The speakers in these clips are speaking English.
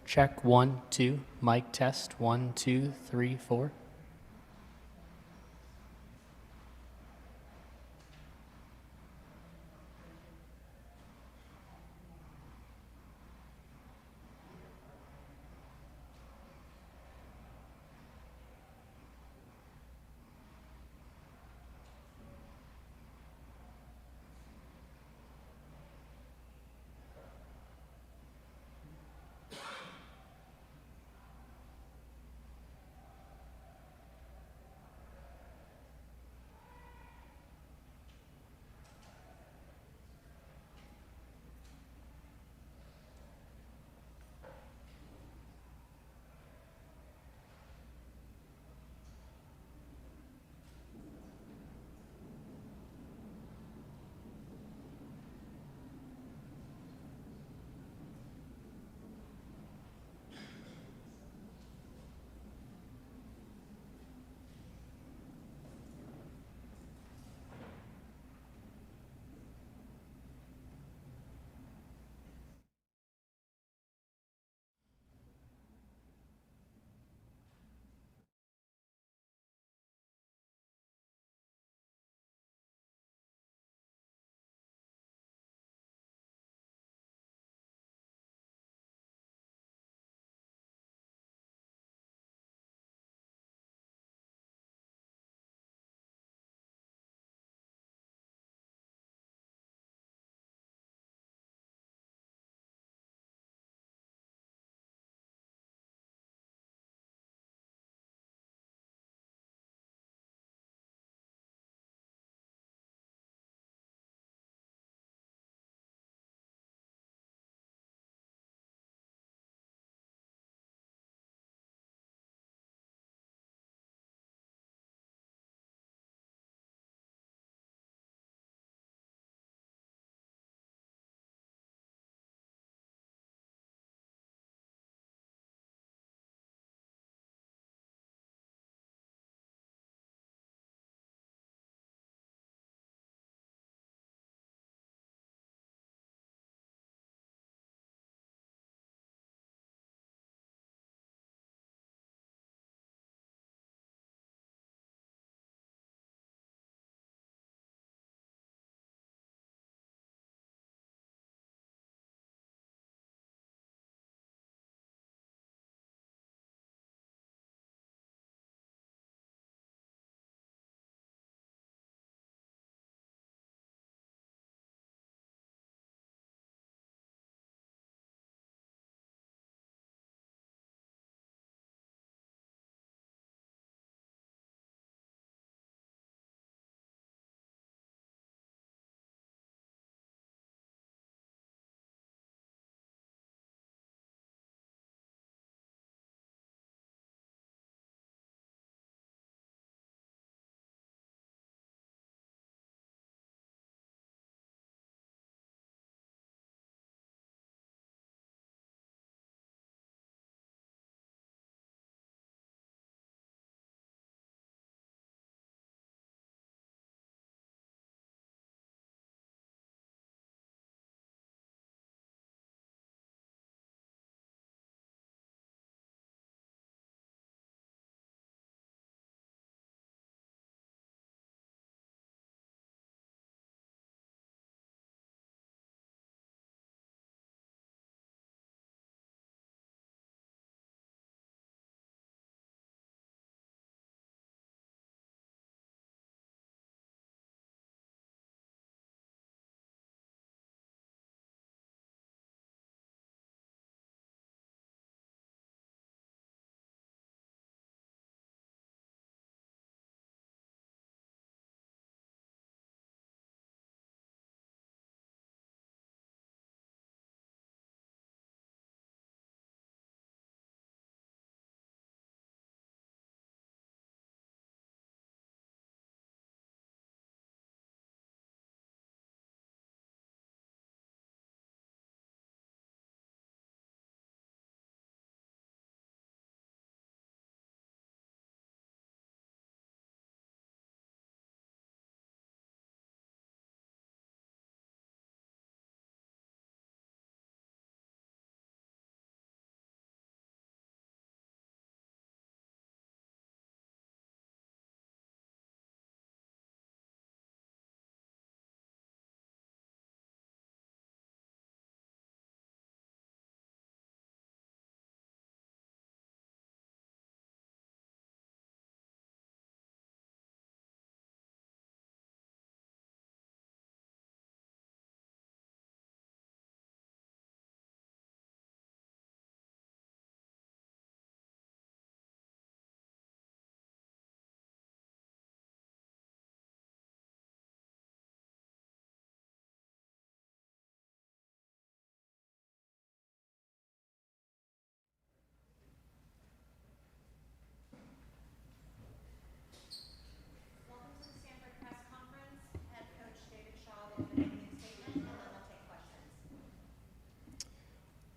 Check 1, 2. Mic test 1, 2, 3, 4.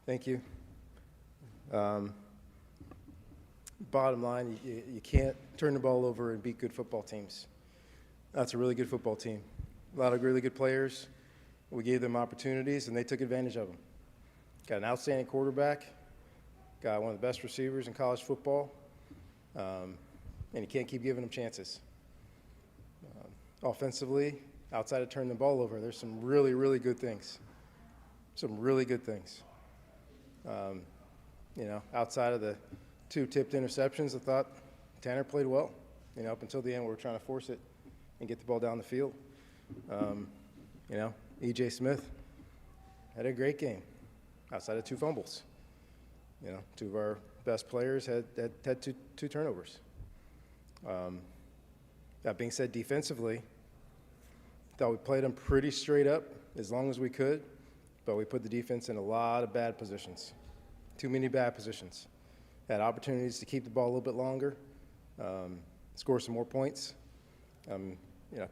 Thank you. Bottom line, you can't turn the ball over and beat good football teams. That's a really good football team. A lot of really good players. We gave them opportunities, and they took advantage of them. Got an outstanding quarterback, got one of the best receivers in college football, and you can't keep giving them chances. Offensively, outside of turning the ball over, there's some really, really good things. Some really good things. Outside of the 2 tipped interceptions, I thought Tanner played well. Up until the end, we were trying to force it and get the ball down the field. E.J. Smith had a great game outside of 2 fumbles. 2 of our best players had two turnovers. That being said, defensively, thought we played them pretty straight up as long as we could, but we put the defense in a lot of bad positions. Too many bad positions. Had opportunities to keep the ball a little bit longer, score some more points.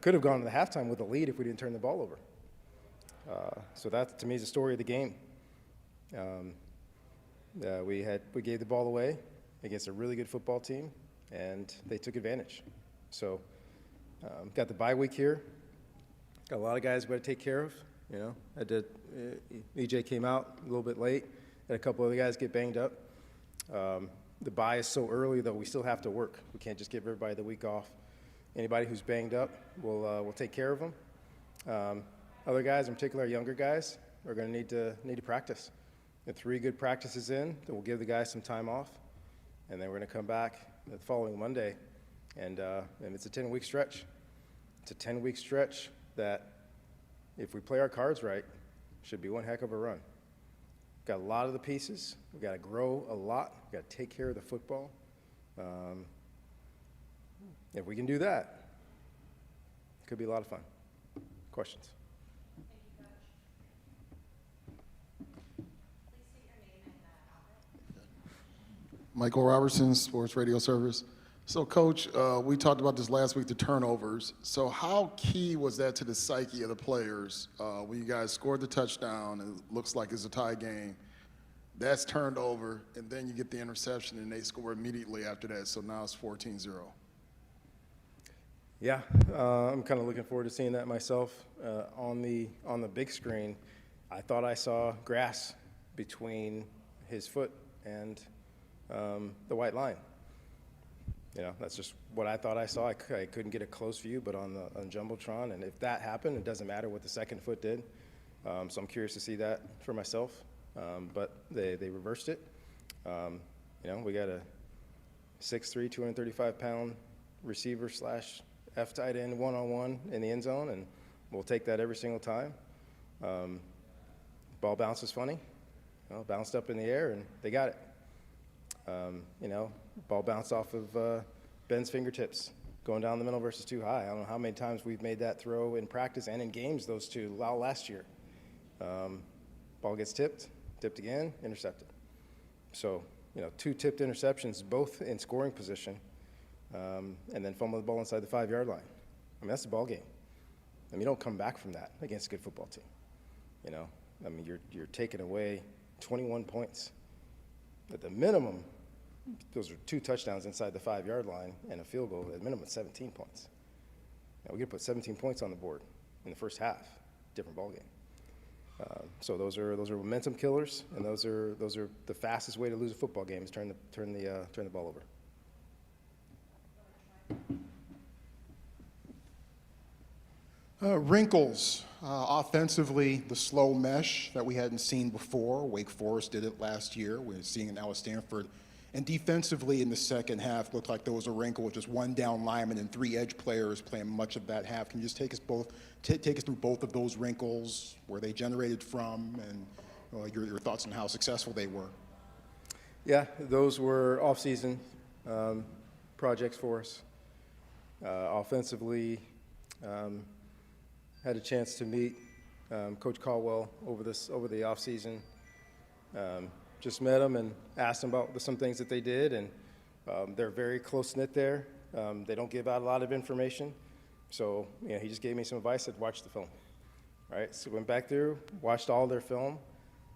Could have gone to the halftime with a lead if we didn't turn the ball over. So that, to me, is the story of the game. We gave the ball away against a really good football team, and they took advantage. So got the bye week here. Got a lot of guys we got to take care of. EJ came out a little bit late. Had a couple other guys get banged up. The bye is so early, though, we still have to work. We can't just give everybody the week off. Anybody who's banged up, we'll take care of them. Other guys, in particular younger guys, are going to need to practice. Get 3 good practices in, then we'll give the guys some time off, and then we're going to come back the following Monday, and it's a 10-week stretch. It's a 10-week stretch that, if we play our cards right, should be one heck of a run. Got a lot of the pieces. We've got to grow a lot. We've got to take care of the football. If we can do that, it could be a lot of fun. Questions? Thank you, Coach. Please state your name and outlet. Michael Robertson, Sports Radio Service. So, Coach, we talked about this last week, the turnovers. So how key was that to the psyche of the players when you guys scored the touchdown? It looks like it's a tie game. That's turned over, and then you get the interception, and they score immediately after that. So now it's 14-0. Yeah, I'm kind of looking forward to seeing that myself on the big screen. I thought I saw grass between his foot and the white line. That's just what I thought I saw. I couldn't get a close view, but on Jumbotron, and if that happened, it doesn't matter what the second foot did. So I'm curious to see that for myself. But they reversed it. We got a 6'3", 235-pound receiver / F tight end one-on-one in the end zone, and we'll take that every single time. Ball bounces funny. Bounced up in the air, and they got it. Ball bounced off of Ben's fingertips, going down the middle versus too high. I don't know how many times we've made that throw in practice and in games, those two, last year. Ball gets tipped again, intercepted. So, 2 tipped interceptions, both in scoring position, and then fumble the ball inside the 5-yard line. That's the ball game. You don't come back from that against a good football team. You're taking away 21 points. At the minimum, those are 2 touchdowns inside the 5-yard line and a field goal. At minimum, 17 points. We could put 17 points on the board in the first half. Different ball game. So those are momentum killers, and those are the fastest way to lose a football game is turn the ball over. Wrinkles. Offensively, the slow mesh that we hadn't seen before. Wake Forest did it last year. We're seeing it now at Stanford. And defensively in the second half, looked like there was a wrinkle with just 1 down lineman and 3 edge players playing much of that half. Can you just take us through both of those wrinkles, where they generated from, and your thoughts on how successful they were? Yeah, those were off-season projects for us. Offensively, had a chance to meet Coach Caldwell over the off-season. Just met him and asked him about some things that they did, and they're very close-knit there. They don't give out a lot of information. So, he just gave me some advice, said watch the film. Right? So went back through, watched all their film,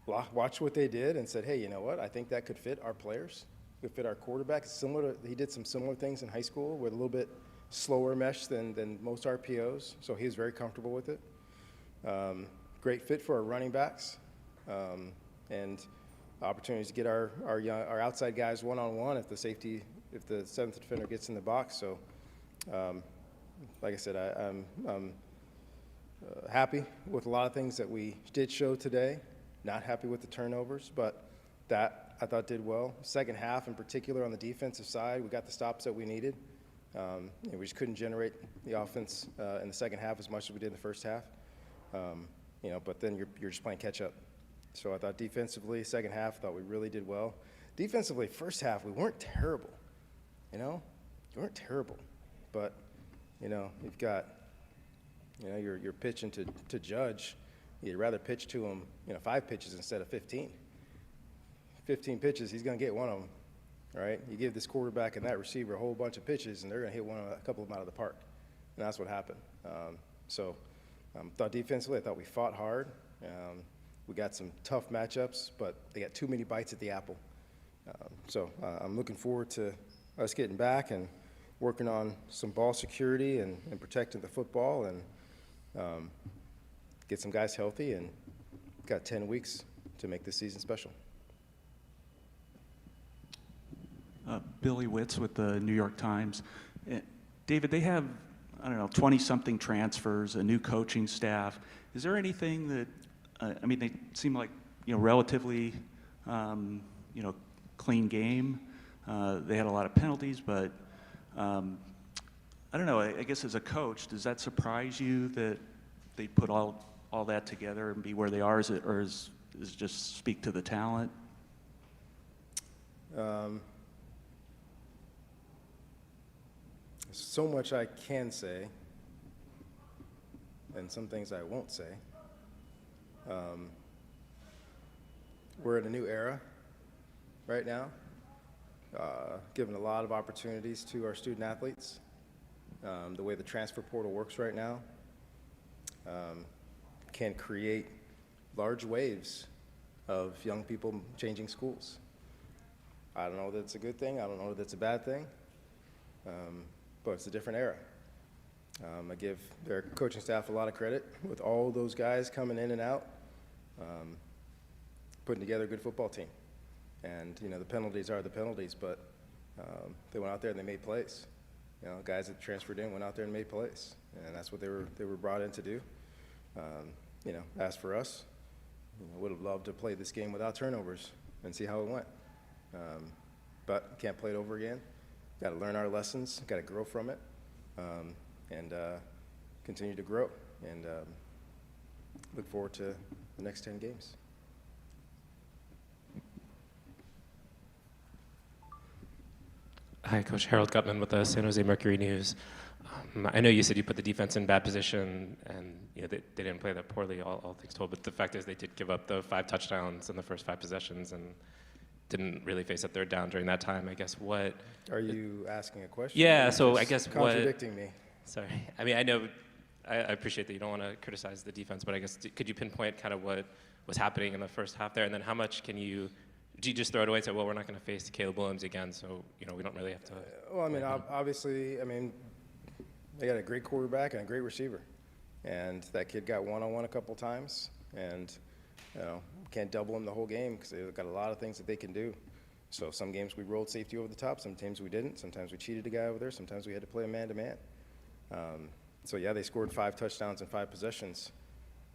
watched what they did and said, hey, you know what? I think that could fit our players, could fit our quarterback. Similar to, he did some similar things in high school with a little bit slower mesh than most RPOs, so he was very comfortable with it. Great fit for our running backs, and opportunities to get our outside guys one-on-one if the seventh defender gets in the box. So, like I said, I'm happy with a lot of things that we did show today. Not happy with the turnovers, but that I thought did well. Second half, in particular, on the defensive side, we got the stops that we needed. We just couldn't generate the offense in the second half as much as we did in the first half. But then you're just playing catch up. So I thought defensively, second half, I thought we really did well. Defensively, first half, we weren't terrible. We weren't terrible, but you've got you're pitching to Judge. You'd rather pitch to him 5 pitches instead of 15. 15 pitches, he's going to get one of them. Right? You give this quarterback and that receiver a whole bunch of pitches, and they're going to hit a couple of them out of the park, and that's what happened. Thought defensively, I thought we fought hard. We got some tough matchups, but they got too many bites at the apple. I'm looking forward to us getting back and working on some ball security and protecting the football, and get some guys healthy, and got 10 weeks to make this season special. Billy Witz with the New York Times. David, they have, 20-something transfers, a new coaching staff. Is there anything that, they seem like, relatively, clean game. They had a lot of penalties, but I don't know, I guess as a coach, does that surprise you that they put all that together and be where they are? Is it just speak to the talent? So much I can say, and some things I won't say. We're in a new era right now, giving a lot of opportunities to our student athletes. The way the transfer portal works right now can create large waves of young people changing schools. I don't know that it's a good thing. I don't know that it's a bad thing. But it's a different era. I give their coaching staff a lot of credit with all those guys coming in and out, putting together a good football team. And, the penalties are the penalties, but they went out there and they made plays. Guys that transferred in went out there and made plays. And that's what they were brought in to do. As for us, would have loved to play this game without turnovers and see how it went. But can't play it over again. Got to learn our lessons, got to grow from it, and continue to grow, and look forward to the next 10 games. Hi, Coach Harold Gutman with the San Jose Mercury News. I know you said you put the defense in bad position, and they didn't play that poorly, all things told, but the fact is they did give up the 5 touchdowns in the first 5 possessions, and didn't really face a third down during that time. I guess what... Are you asking a question? Yeah, so I guess contradicting me. Sorry. I know, I appreciate that you don't want to criticize the defense, but I guess could you pinpoint kind of what was happening in the first half there, and then how much do you just throw it away and say, well, we're not going to face Caleb Williams again, so we don't really have to... Obviously, they got a great quarterback and a great receiver, and that kid got one-on-one a couple times, and can't double them the whole game because they've got a lot of things that they can do. So some games we rolled safety over the top, sometimes we didn't, sometimes we cheated a guy over there, sometimes we had to play a man-to-man. They scored 5 touchdowns in 5 possessions,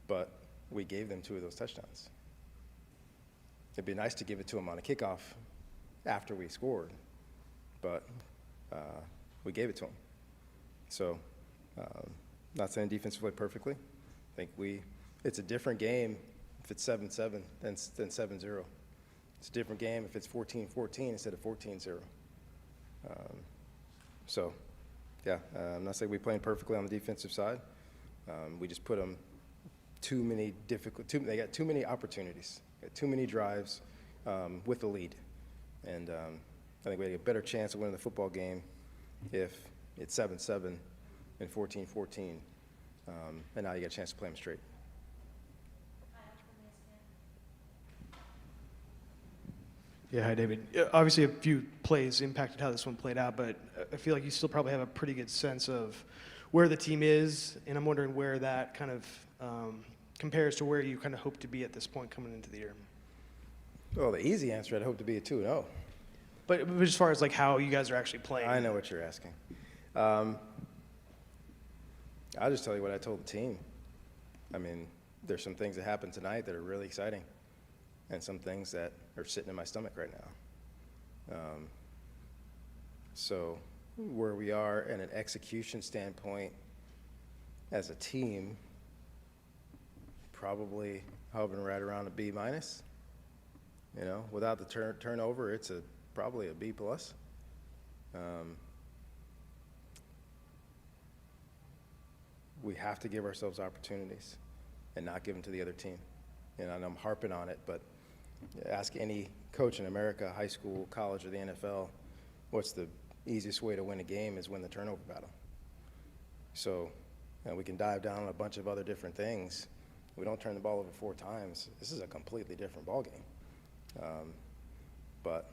but we gave them 2 of those touchdowns. It'd be nice to give it to them on a kickoff after we scored, but we gave it to them. So, not saying defense played perfectly. I think it's a different game if it's 7-7 than 7-0. It's a different game if it's 14-14 instead of 14-0. I'm not saying we're playing perfectly on the defensive side. We just put them they got too many opportunities, got too many drives with the lead. And I think we had a better chance of winning the football game if it's 7-7 and 14-14. And now you got a chance to play them straight. Yeah, hi, David. Yeah, obviously, a few plays impacted how this one played out, but I feel like you still probably have a pretty good sense of where the team is, and I'm wondering where that kind of compares to where you kind of hope to be at this point coming into the year. Well, the easy answer, I'd hope to be a 2-0. But as far as like how you guys are actually playing. I know what you're asking. I'll just tell you what I told the team. I mean, there's some things that happened tonight that are really exciting, and some things that are sitting in my stomach right now. So where we are in an execution standpoint as a team, probably hovering right around a B minus. You know, without the turnover, it's probably a B plus. We have to give ourselves opportunities and not give them to the other team. And I'm harping on it, but ask any coach in America, high school, college, or the NFL, what's the easiest way to win a game is win the turnover battle. So we can dive down on a bunch of other different things. We don't turn the ball over 4 times. This is a completely different ballgame. But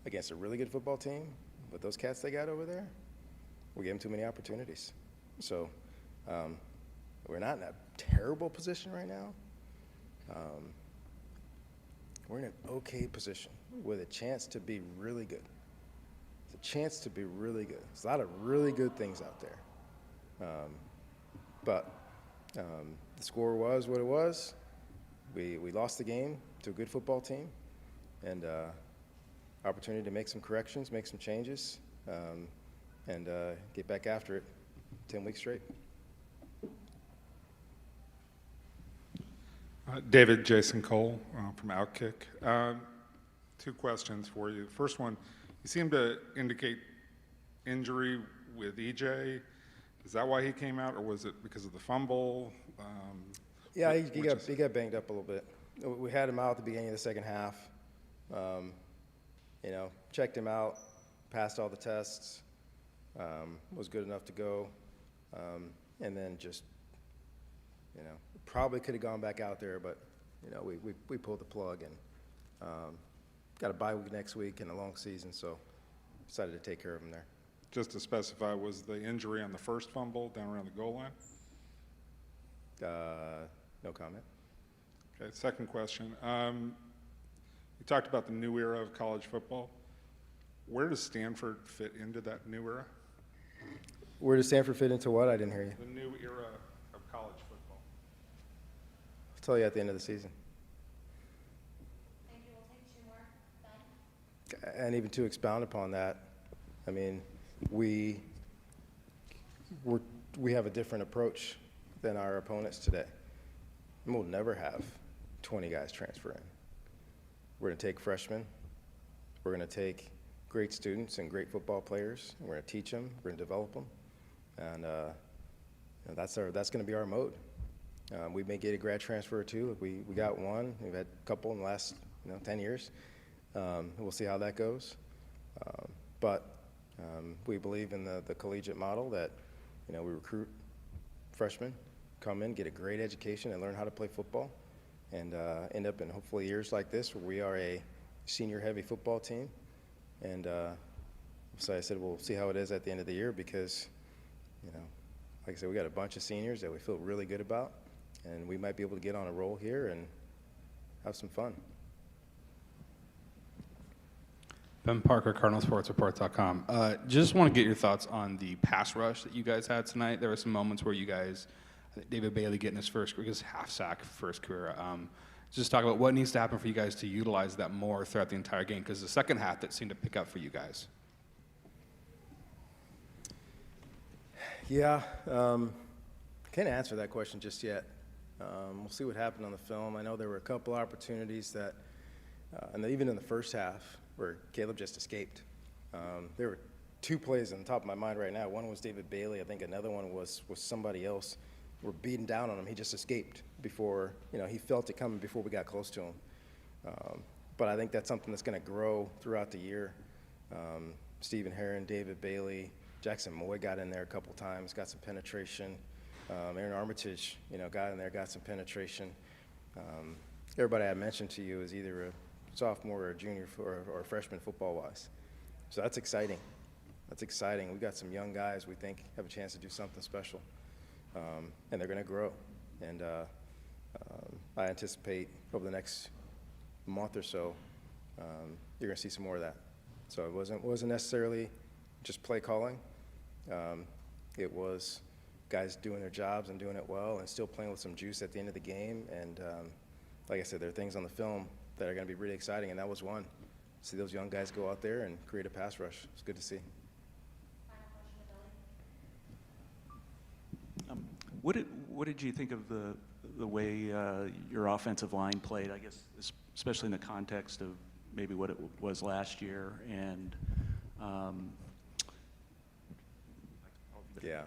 against a really good football team, with those cats they got over there, we gave them too many opportunities. So we're not in a terrible position right now. We're in an okay position with a chance to be really good. It's a chance to be really good. There's a lot of really good things out there. But the score was what it was. We lost the game to a good football team, and opportunity to make some corrections, make some changes, and get back after it 10 weeks straight. David Jason Cole from Outkick. 2 questions for you. First one, you seem to indicate injury with EJ. Is that why he came out, or was it because of the fumble? Yeah, he got banged up a little bit. We had him out at the beginning of the second half. You know, checked him out, passed all the tests, was good enough to go, and then just, you know, probably could have gone back out there, but, you know, we pulled the plug and got a bye week next week and a long season, so decided to take care of him there. Just to specify, was the injury on the first fumble down around the goal line? No comment. Okay, second question. You talked about the new era of college football. Where does Stanford fit into that new era? Where does Stanford fit into what? I didn't hear you. The new era of college football. I'll tell you at the end of the season. Thank you. We'll take 2 more. Ben? And even to expound upon that, I mean, we have a different approach than our opponents today. And we'll never have 20 guys transfer in. We're going to take freshmen. We're going to take great students and great football players, and we're going to teach them. We're going to develop them, and you know, that's going to be our mode. We may get a grad transfer or two. We got one. We've had a couple in the last 10 years. We'll see how that goes. But we believe in the collegiate model that we recruit freshmen, come in, get a great education, and learn how to play football, and end up in hopefully years like this where we are a senior-heavy football team. And so I said, we'll see how it is at the end of the year because, like I said, we got a bunch of seniors that we feel really good about, and we might be able to get on a roll here and have some fun. Ben Parker, CardinalSportsReport.com. Just want to get your thoughts on the pass rush that you guys had tonight. There were some moments where you guys, I think David Bailey getting his half sack first career. Just talk about what needs to happen for you guys to utilize that more throughout the entire game, because the second half that seemed to pick up for you guys. Yeah, can't answer that question just yet. We'll see what happened on the film. I know there were a couple opportunities that, and even in the first half, where Caleb just escaped. There were 2 plays on the top of my mind right now. One was David Bailey. I think another one was somebody else. We're beating down on him. He just escaped before, he felt it coming before we got close to him. But I think that's something that's going to grow throughout the year. Stephen Herron, David Bailey, Jackson Moy got in there a couple times, got some penetration. Aaron Armitage, got in there, got some penetration. Everybody I mentioned to you is either a sophomore or junior or freshman football-wise. So that's exciting. That's exciting. We got some young guys we think have a chance to do something special, and they're going to grow. And I anticipate over the next month or so, you're going to see some more of that. So it wasn't necessarily just play calling. It was guys doing their jobs and doing it well and still playing with some juice at the end of the game. And like I said, there are things on the film that are going to be really exciting, and that was one. See those young guys go out there and create a pass rush. It's good to see. What did you think of the way your offensive line played? I guess especially in the context of maybe what it was last year and. Yeah.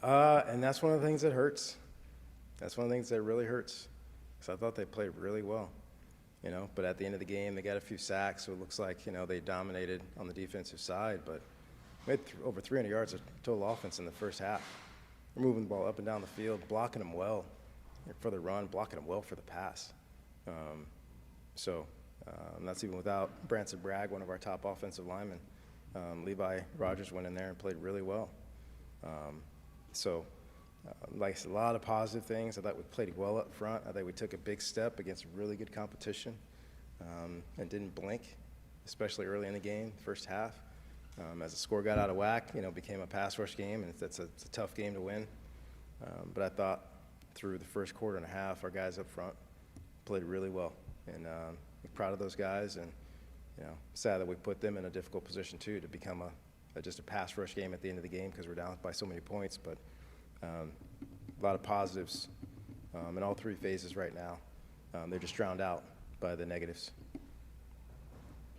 And that's one of the things that hurts. That's one of the things that really hurts. Because I thought they played really well, But at the end of the game, they got a few sacks, so it looks like, they dominated on the defensive side. But we had over 300 yards of total offense in the first half. We're moving the ball up and down the field, blocking them well for the run, blocking them well for the pass. That's even without Branson Bragg, one of our top offensive linemen. Levi Rogers went in there and played really well. Like I said, a lot of positive things. I thought we played well up front. I think we took a big step against really good competition and didn't blink, especially early in the game, first half. As the score got out of whack, it became a pass rush game, and it's a tough game to win. But I thought through the first quarter and a half, our guys up front played really well. And I'm proud of those guys, and sad that we put them in a difficult position too to become just a pass rush game at the end of the game because we're down by so many points. But a lot of positives in all three phases right now. They're just drowned out by the negatives.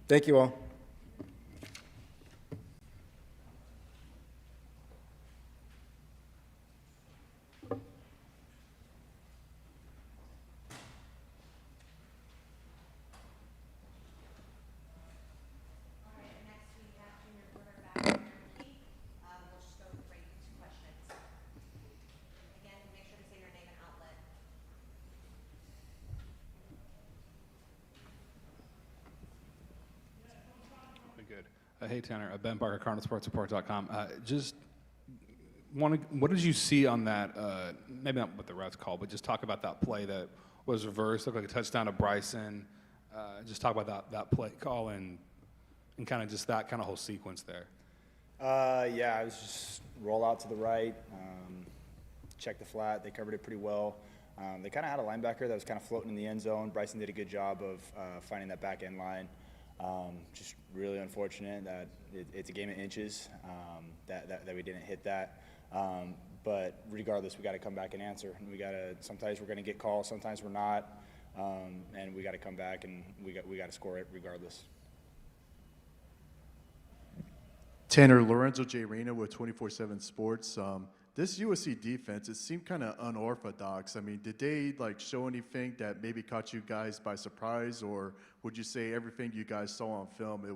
Thank you all. Hey, Tanner. Ben Parker, CardinalSportsReport.com. What did you see on that, maybe not what the refs called, but just talk about that play that was reversed, looked like a touchdown to Bryson. Just talk about that play call and kind of just that kind of whole sequence there. Yeah, it was just roll out to the right, check the flat. They covered it pretty well. They kind of had a linebacker that was kind of floating in the end zone. Bryson did a good job of finding that back end line. Just really unfortunate that it's a game of inches, that we didn't hit that. But regardless, we got to come back and answer. Sometimes we're going to get calls, sometimes we're not, and we got to come back and we got to score it regardless. Tanner, Lorenzo J. Reyna with 24/7 Sports. This USC defense, it seemed kind of unorthodox. I mean, did they show anything that maybe caught you guys by surprise, or would you say everything you guys saw on film,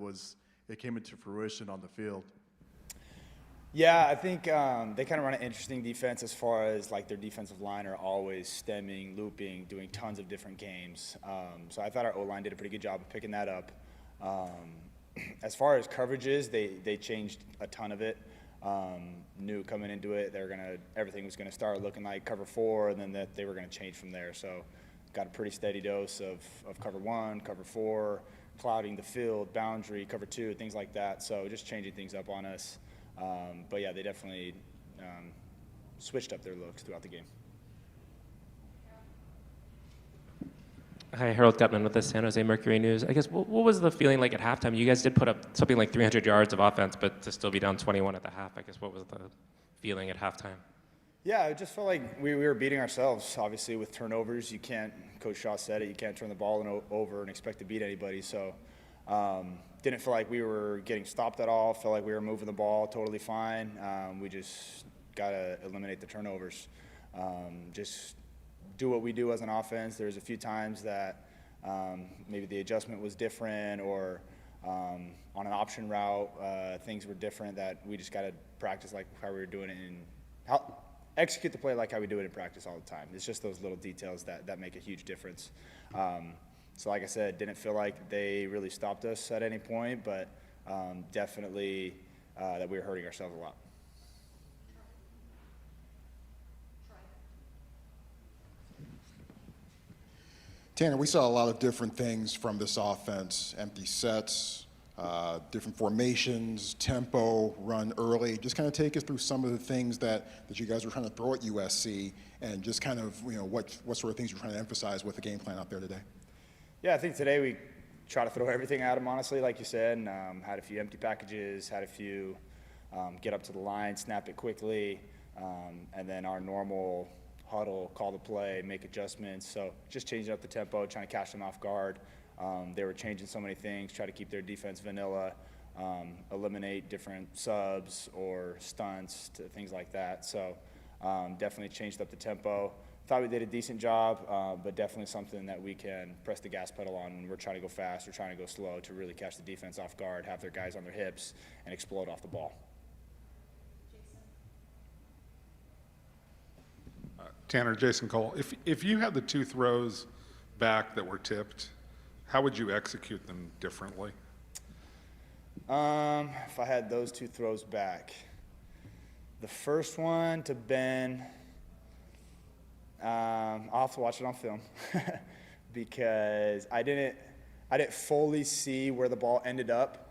it came into fruition on the field? Yeah, I think they kind of run an interesting defense as far as their defensive line are always stemming, looping, doing tons of different games. So I thought our O-line did a pretty good job of picking that up. As far as coverages, they changed a ton of it. Knew coming into it, everything was gonna start looking like cover 4, and then that they were gonna change from there. So got a pretty steady dose of cover 1, cover 4, clouding the field, boundary, cover 2, things like that. So just changing things up on us. But yeah, they definitely switched up their looks throughout the game. Hi, Harold Gutman with the San Jose Mercury News. I guess, what was the feeling like at halftime? You guys did put up something like 300 yards of offense, but to still be down 21 at the half, I guess, what was the feeling at halftime? Yeah, it just felt like we were beating ourselves. Obviously, with turnovers, you can't, Coach Shaw said it, you can't turn the ball over and expect to beat anybody. So didn't feel like we were getting stopped at all. Felt like we were moving the ball totally fine. We just got to eliminate the turnovers. Just do what we do as an offense. There's a few times that maybe the adjustment was different, or on an option route, things were different that we just got to practice like how we were doing it and execute the play like how we do it in practice all the time. It's just those little details that make a huge difference. So like I said, didn't feel like they really stopped us at any point, but definitely that we were hurting ourselves a lot. Tanner, we saw a lot of different things from this offense, empty sets, different formations, tempo, run early. Just kind of take us through some of the things that you guys were trying to throw at USC and just kind of, what sort of things you're trying to emphasize with the game plan out there today. Yeah, I think today we try to throw everything at them, honestly, like you said, and had a few empty packages, had a few get up to the line, snap it quickly, and then our normal huddle, call the play, make adjustments. So just changing up the tempo, trying to catch them off guard. They were changing so many things, try to keep their defense vanilla, eliminate different subs or stunts, things like that. So definitely changed up the tempo. Thought we did a decent job, but definitely something that we can press the gas pedal on when we're trying to go fast or trying to go slow to really catch the defense off guard, have their guys on their hips, and explode off the ball. Tanner, Jason Cole, if you had the 2 throws back that were tipped, how would you execute them differently? If I had those 2 throws back, the first one to Ben, I'll have to watch it on film because I didn't fully see where the ball ended up.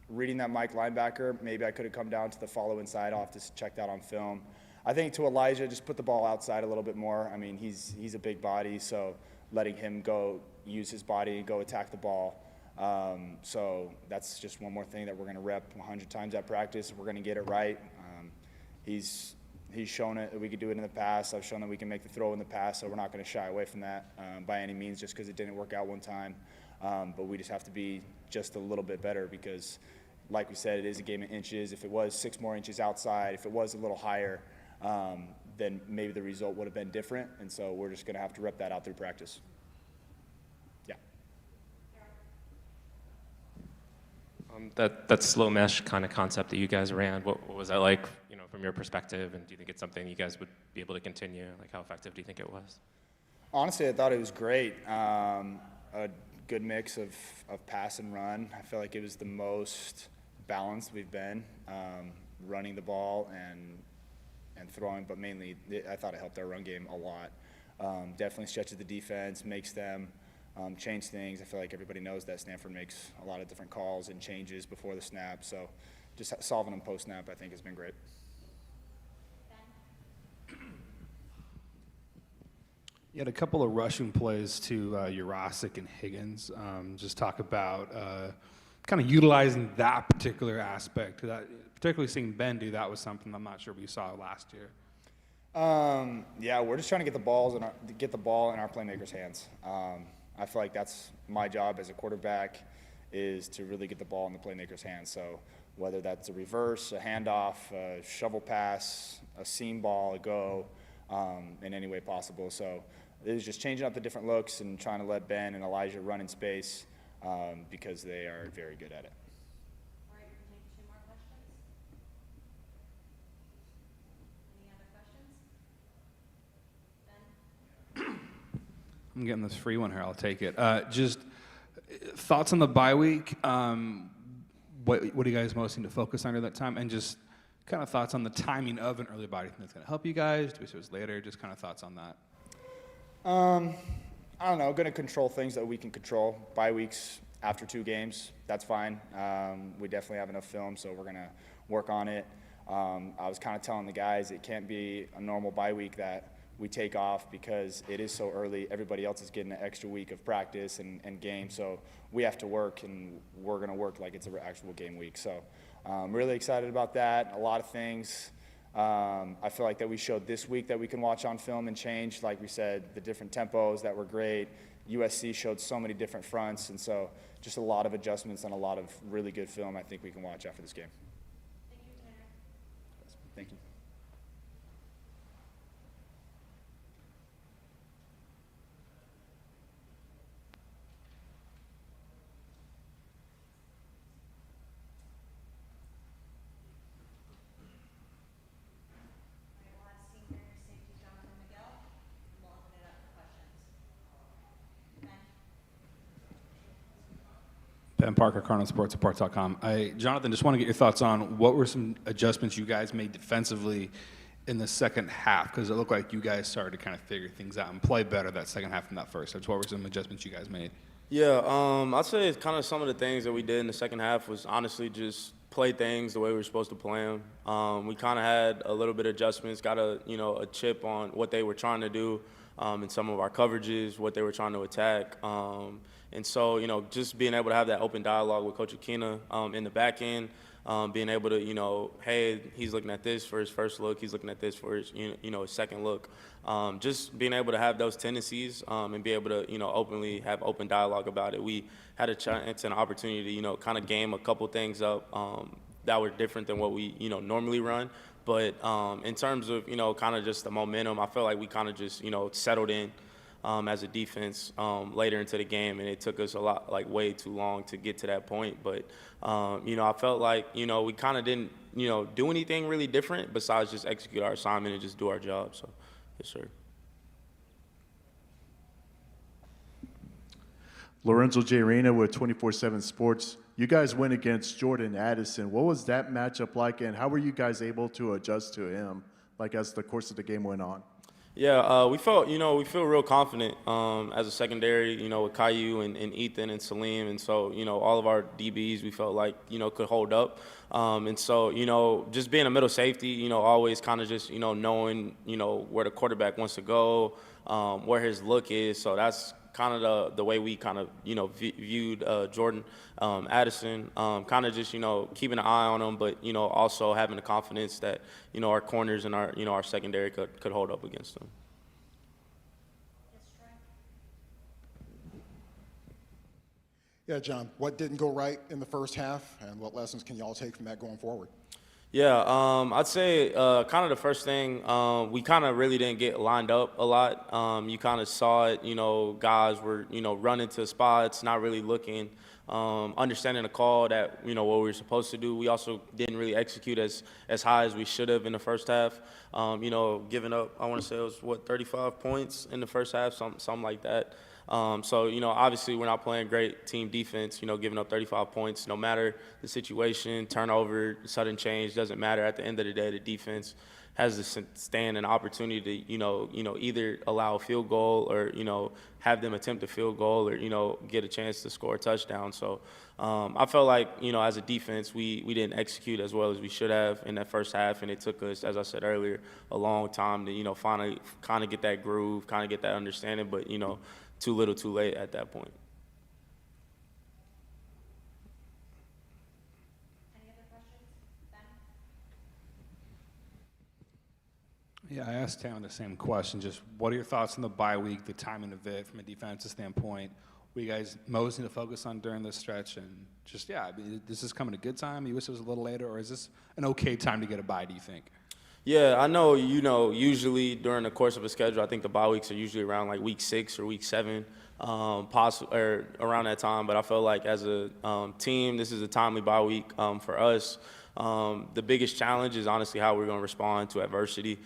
Reading that Mike linebacker, maybe I could have come down to the follow inside. I'll have to check that on film. I think to Elijah, just put the ball outside a little bit more. I mean, he's a big body, so letting him go use his body and go attack the ball. So that's just one more thing that we're going to rep 100 times at practice. We're going to get it right. He's shown it that we could do it in the past. I've shown that we can make the throw in the past, so we're not going to shy away from that by any means just because it didn't work out one time. But we just have to be just a little bit better because, like we said, it is a game of inches. If it was 6 more inches outside, if it was a little higher, then maybe the result would have been different. And so we're just going to have to rep that out through practice. Yeah. That slow mesh kind of concept that you guys ran, what was that like, from your perspective? And do you think it's something you guys would be able to continue? Like, how effective do you think it was? Honestly, I thought it was great. A good mix of pass and run. I feel like it was the most balanced we've been, running the ball and throwing, but mainly I thought it helped our run game a lot. Definitely stretches the defense, makes them change things. I feel like everybody knows that Stanford makes a lot of different calls and changes before the snap, so just solving them post-snap I think has been great. You had a couple of rushing plays to Jurasik and Higgins. Just talk about kind of utilizing that particular aspect. That, particularly seeing Ben do that was something I'm not sure we saw last year. Yeah, we're just trying to get the ball in our playmakers' hands. I feel like that's my job as a quarterback is to really get the ball in the playmakers' hands. So whether that's a reverse, a handoff, a shovel pass, a seam ball, a go, in any way possible. So it was just changing up the different looks and trying to let Ben and Elijah run in space because they are very good at it. All right, we can take 2 more questions. Any other questions? Ben? I'm getting this free one here. I'll take it. Just thoughts on the bye week. What do you guys most need to focus on at that time? And just kind of thoughts on the timing of an early bye. Do you think that's going to help you guys? Do we see it later? Just kind of thoughts on that. I don't know. Going to control things that we can control. Bye weeks after 2 games, that's fine. We definitely have enough film, so we're going to work on it. I was kind of telling the guys it can't be a normal bye week that we take off because it is so early. Everybody else is getting an extra week of practice and game, so we have to work, and we're going to work like it's an actual game week. So I'm really excited about that. A lot of things I feel like that we showed this week that we can watch on film and change. Like we said, the different tempos that were great. USC showed so many different fronts, and so just a lot of adjustments and a lot of really good film I think we can watch after this game. Thank you, Tanner. Thank you. We'll have senior safety Jonathan McGill, and we'll open it up for questions. Ben? Ben Parker, CardinalSportsReport.com. Jonathan, just want to get your thoughts on what were some adjustments you guys made defensively in the second half, because it looked like you guys started to kind of figure things out and play better that second half than that first. So what were some adjustments you guys made? Yeah, I'd say kind of some of the things that we did in the second half was honestly just play things the way we were supposed to play them. We kind of had a little bit of adjustments, got a chip on what they were trying to do in some of our coverages, what they were trying to attack. And so, just being able to have that open dialogue with Coach Akina in the back end, being able to, hey, he's looking at this for his first look, he's looking at this for his, his second look. Just being able to have those tendencies and be able to, openly have open dialogue about it. We had a chance and opportunity to, kind of game a couple things up that were different than what we, normally run. But in terms of, kind of just the momentum, I felt like we kind of just, settled in as a defense later into the game, and it took us way too long to get to that point. But, I felt like, we kind of didn't, do anything really different besides just execute our assignment and just do our job. So, yes, sir. Lorenzo J. Reyna with 24/7 Sports. You guys went against Jordan Addison. What was that matchup like, and how were you guys able to adjust to him, as the course of the game went on? Yeah, we feel real confident as a secondary, with Caillou and Ethan and Salim. And so, all of our DBs we felt like, could hold up. And so, just being a middle safety, always kind of just, knowing, where the quarterback wants to go, where his look is. So that's kind of the way we kind of, viewed Jordan Addison, kind of just, keeping an eye on him, but, also having the confidence that, our corners and our, our secondary could hold up against him. Yeah, John, what didn't go right in the first half, and what lessons can y'all take from that going forward? Yeah, I'd say kind of the first thing, we kind of really didn't get lined up a lot. You kind of saw it, guys were, running to spots, not really looking, understanding the call that, what we were supposed to do. We also didn't really execute as high as we should have in the first half. Giving up, I want to say it was, 35 points in the first half, something like that. So, obviously we're not playing great team defense, giving up 35 points, no matter the situation, turnover, sudden change, doesn't matter. At the end of the day, the defense has to stand an opportunity to, either allow a field goal or, have them attempt a field goal or, get a chance to score a touchdown. So I felt like, as a defense, we didn't execute as well as we should have in that first half, and it took us, as I said earlier, a long time to, finally kind of get that groove, kind of get that understanding, but, too little too late at that point. Any other questions? Ben? Yeah, I asked Tam the same question. Just what are your thoughts on the bye week, the timing of it from a defensive standpoint? What you guys most need to focus on during this stretch? And just, is this coming at a good time? You wish it was a little later, or is this an okay time to get a bye, do you think? Yeah, I know, usually during the course of a schedule, I think the bye weeks are usually around like week 6 or week 7, or around that time. But I feel like as a team, this is a timely bye week for us. The biggest challenge is honestly how we're going to respond to adversity.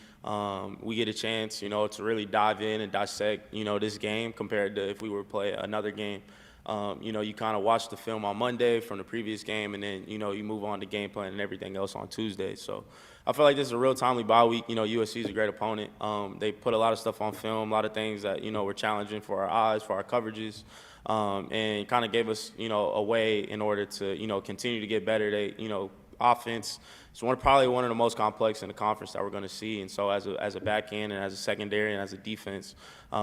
We get a chance, to really dive in and dissect, this game compared to if we were to play another game. You kind of watch the film on Monday from the previous game, and then, you move on to game plan and everything else on Tuesday. So I feel like this is a real timely bye week. USC is a great opponent. They put a lot of stuff on film, a lot of things that, were challenging for our eyes, for our coverages, and kind of gave us, a way in order to, continue to get better. They, offense is probably one of the most complex in the conference that we're going to see. And so as a back end and as a secondary and as a defense,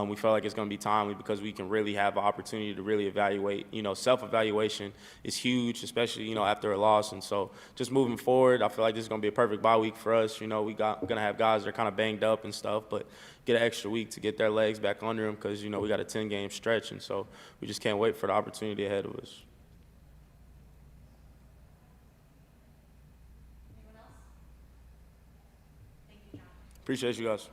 we feel like it's going to be timely because we can really have an opportunity to really evaluate. Self-evaluation is huge, especially, after a loss. And so just moving forward, I feel like this is going to be a perfect bye week for us. We're going to have guys that are kind of banged up and stuff, but get an extra week to get their legs back under them because, we got a 10-game stretch. And so we just can't wait for the opportunity ahead of us. Appreciate you guys.